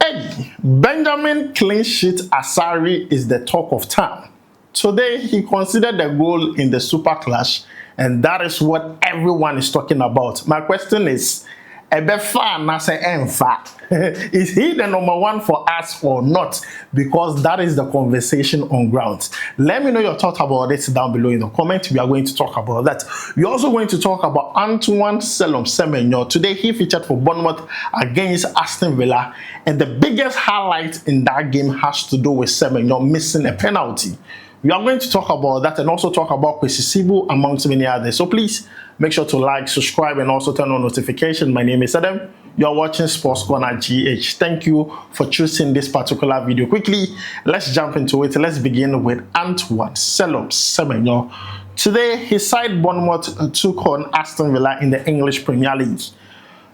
Hey, Benjamin clean sheet Asare is the talk of town. Today, he considered the goal in the Super Clash, and that is what everyone is talking about. My question is, Ebefa Nase Enfa, is he the number one for us or not? Because that is the conversation on ground. Let me know your thoughts about it down below in the comments. We are going to talk about that. We're also going to talk about Antoine Semenyo. Today, he featured for Bournemouth against Aston Villa, and the biggest highlight in that game has to do with Semenyo missing a penalty. We are going to talk about that and also talk about kwasi, sibo, amongst many others. So please make sure to like, subscribe, and also turn on notification. My name is Adam. You are watching SportsCornerGH. Thank you for choosing this particular video. Quickly, let's jump into it. Let's begin with Antoine Semenyo. Today, his side Bournemouth took on Aston Villa in the English Premier League.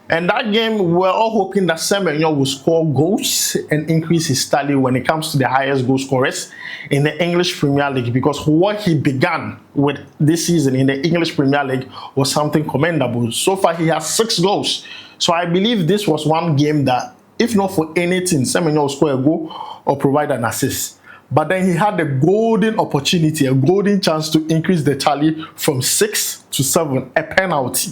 And that game, we're all hoping that Semenyo will score goals and increase his tally when it comes to the highest goal scorers in the English Premier League, because what he began with this season in the English Premier League was something commendable. So far, he has 6 goals. So I believe this was one game that, if not for anything, Semenyo will score a goal or provide an assist. But then he had a golden opportunity, a golden chance to increase the tally from 6 to 7, a penalty.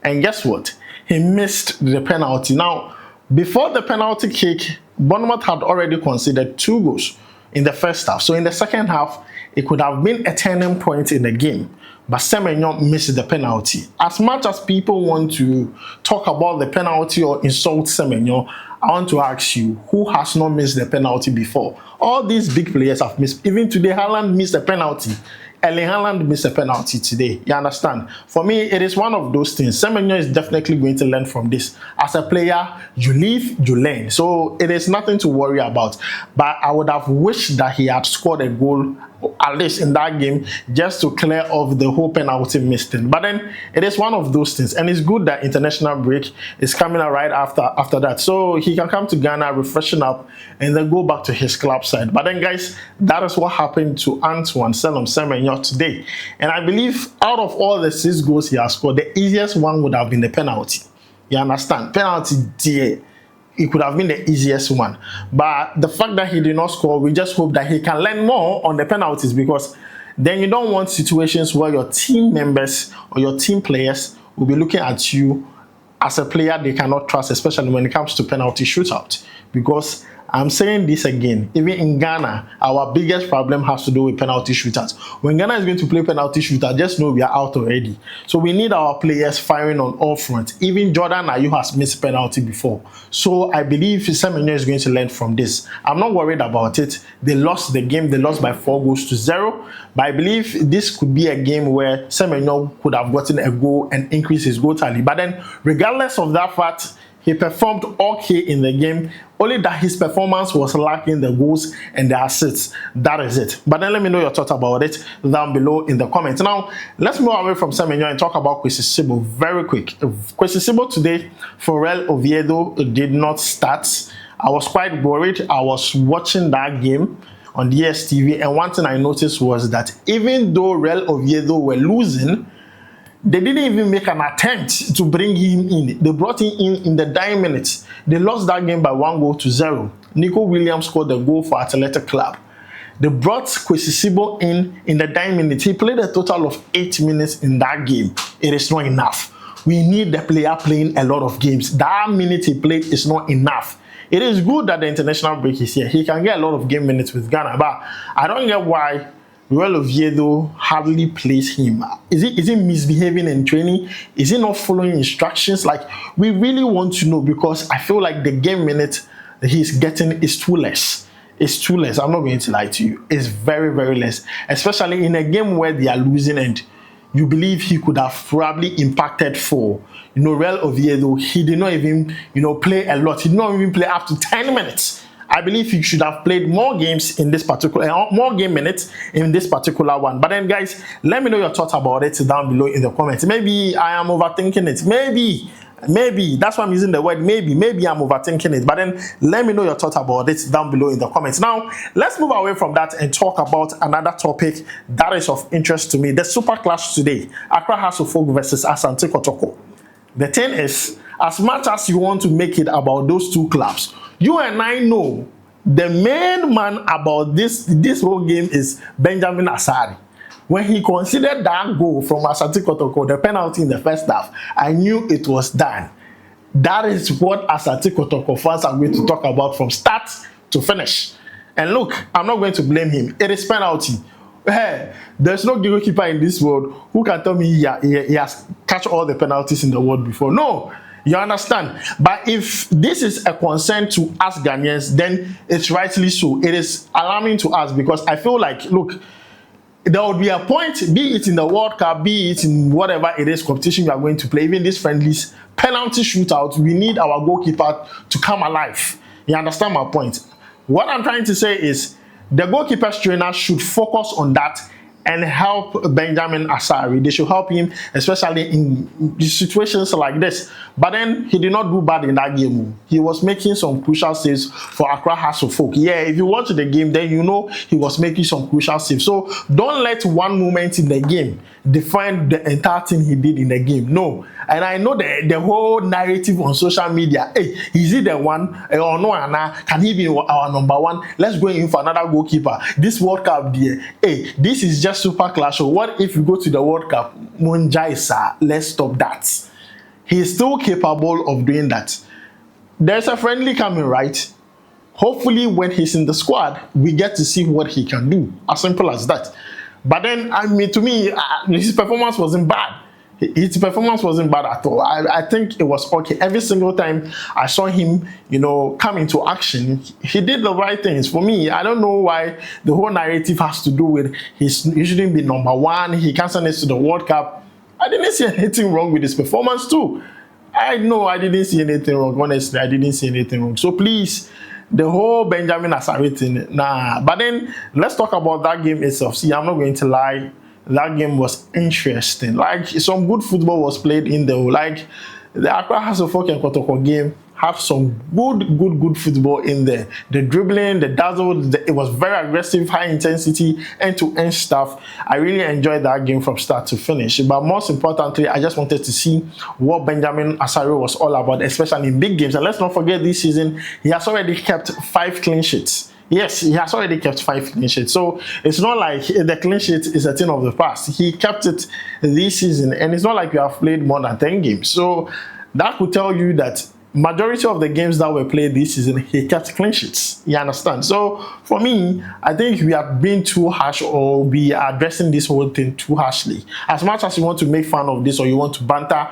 And guess what? He missed the penalty. Now, before the penalty kick, Bournemouth had already conceded 2 goals in the first half. So in the second half, it could have been a turning point in the game. But Semenyo missed the penalty. As much as people want to talk about the penalty or insult Semenyo, I want to ask you, who has not missed the penalty before? All these big players have missed. Even today, Haaland missed a penalty. Erling Haaland missed a penalty today. You understand? For me, it is one of those things. Semenyo is definitely going to learn from this. As a player, you live, you learn. So it is nothing to worry about. But I would have wished that he had scored a goal, at least in that game, just to clear off the whole penalty missing. But then it is one of those things. And it's good that international break is coming out right after that. So he can come to Ghana, refreshen up, and then go back to his club side. But then, guys, that is what happened to Antoine Semenyo today. And I believe out of all the 6 goals he has scored, the easiest one would have been the penalty. You understand? Penalty, dear. It could have been the easiest one. But the fact that he did not score, we just hope that he can learn more on the penalties, because then you don't want situations where your team members or your team players will be looking at you as a player they cannot trust, especially when it comes to penalty shootout. Because I'm saying this again, even in Ghana, our biggest problem has to do with penalty shootouts. When Ghana is going to play penalty shootout, just know we are out already. So we need our players firing on all fronts. Even Jordan Ayew has missed penalty before. So I believe Semenyo is going to learn from this. I'm not worried about it. They lost the game. They lost by 4-0. But I believe this could be a game where Semenyo could have gotten a goal and increased his goal tally. But then, regardless of that fact, he performed okay in the game, only that his performance was lacking the goals and the assists. That is it. But then let me know your thoughts about it down below in the comments. Now, let's move away from Semenyo and talk about kwasi, sibo very quick. Kwasi, sibo today for Real Oviedo did not start. I was quite worried. I was watching that game on DSTV, and one thing I noticed was that even though Real Oviedo were losing, they didn't even make an attempt to bring him in. They brought him in the dying minutes. They lost that game by 1-0. Nico Williams scored the goal for Athletic Club. They brought kwasi, sibo in the dying minutes. He played a total of 8 minutes in that game. It is not enough. We need the player playing a lot of games. That minute he played is not enough. It is good that the international break is here. He can get a lot of game minutes with Ghana, but I don't get why Real Oviedo hardly plays him. Is he misbehaving in training? Is he not following instructions? Like, we really want to know, because I feel like the game minute he's getting is too less. It's too less. I'm not going to lie to you. It's very, very less. Especially in a game where they are losing and you believe he could have probably impacted for, Real Oviedo. He did not even, play a lot. He did not even play up to 10 minutes. I believe he should have played more games in this particular, more game minutes in this particular one. But then, guys, let me know your thoughts about it down below in the comments. Maybe I am overthinking it. Maybe that's why I'm using the word maybe I'm overthinking it. But then let me know your thoughts about it down below in the comments. Now, let's move away from that and talk about another topic that is of interest to me. The Super Clash today, Accra House of Folk versus Asante Kotoko. The thing is, as much as you want to make it about those two clubs, you and I know the main man about this whole game is Benjamin Asare. When he considered that goal from Asante Kotoko, the penalty in the first half, I knew it was done. That is what Asante Kotoko fans are going to talk about from start to finish. And look, I'm not going to blame him. It is penalty. Hey, there's no goalkeeper in this world who can tell me he has catch all the penalties in the world before. No, you understand? But if this is a concern to us Ghanaians, then it's rightly so. It is alarming to us because I feel like, look, there would be a point, be it in the World Cup, be it in whatever it is competition we are going to play, even this friendlies, penalty shootout, we need our goalkeeper to come alive. You understand my point? What I'm trying to say is the goalkeeper's trainer should focus on that and help Benjamin Asare. They should help him, especially in situations like this. But then he did not do bad in that game. He was making some crucial saves for Accra Hearts of Oak. Yeah, if you watch the game, then you know he was making some crucial saves. So don't let one moment in the game define the entire thing he did in the game. No. And I know the whole narrative on social media. Hey, is he the one or no? Can he be our number one? Let's go in for another goalkeeper. This World Cup, dear. Hey, this is just super clash. So what if you go to the World Cup? Munjaisa, let's stop that. He's still capable of doing that. There's a friendly coming, right? Hopefully, when he's in the squad, we get to see what he can do. As simple as that. But then, I mean, to me, his performance wasn't bad. His performance wasn't bad at all. I think it was okay. Every single time I saw him, come into action, he did the right things. For me, I don't know why the whole narrative has to do with he shouldn't be number one. He can't send us to the World Cup. I didn't see anything wrong with his performance too. I know I didn't see anything wrong. Honestly, I didn't see anything wrong. So please, the whole Benjamin Asare thing, nah. But then let's talk about that game itself. See, I'm not going to lie. That game was interesting. Like, some good football was played in there. Like, the Accra Hearts of Oak and Kotoko game have some good football in there. The dribbling, the dazzle, it was very aggressive, high intensity, end-to-end stuff. I really enjoyed that game from start to finish. But most importantly, I just wanted to see what Benjamin Asare was all about, especially in big games. And let's not forget, this season, he has already kept 5 clean sheets. Yes, he has already kept 5 clean sheets. So it's not like the clean sheet is a thing of the past. He kept it this season, and it's not like we have played more than 10 games. So that could tell you that majority of the games that were played this season, he kept clean sheets. You understand? So for me, I think we are being too harsh, or we are addressing this whole thing too harshly. As much as you want to make fun of this or you want to banter,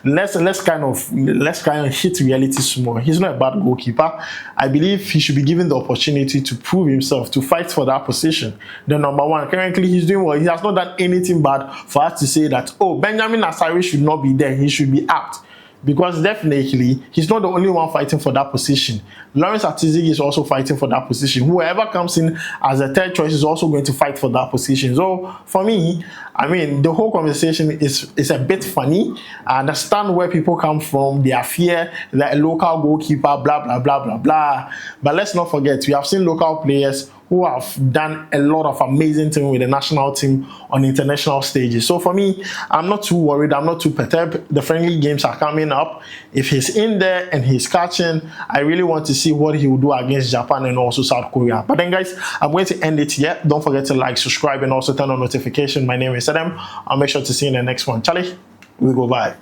let's kind of hit reality small. He's not a bad goalkeeper. I believe he should be given the opportunity to prove himself, to fight for that position. The number one. Currently, he's doing well. He has not done anything bad for us to say that, oh, Benjamin Asare should not be there. He should be out. Because definitely, he's not the only one fighting for that position. Lawrence Atizigi is also fighting for that position. Whoever comes in as a third choice is also going to fight for that position. So, for me, I mean, the whole conversation is a bit funny. I understand where people come from. They are fear that a local goalkeeper, blah, blah, blah, blah, blah. But let's not forget, we have seen local players who have done a lot of amazing things with the national team on international stages. So for me, I'm not too worried. I'm not too perturbed. The friendly games are coming up. If he's in there and he's catching, I really want to see what he will do against Japan and also South Korea. But then, guys, I'm going to end it here. Don't forget to like, subscribe, and also turn on notification. My name is Adam. I'll make sure to see you in the next one. Charlie, we go bye.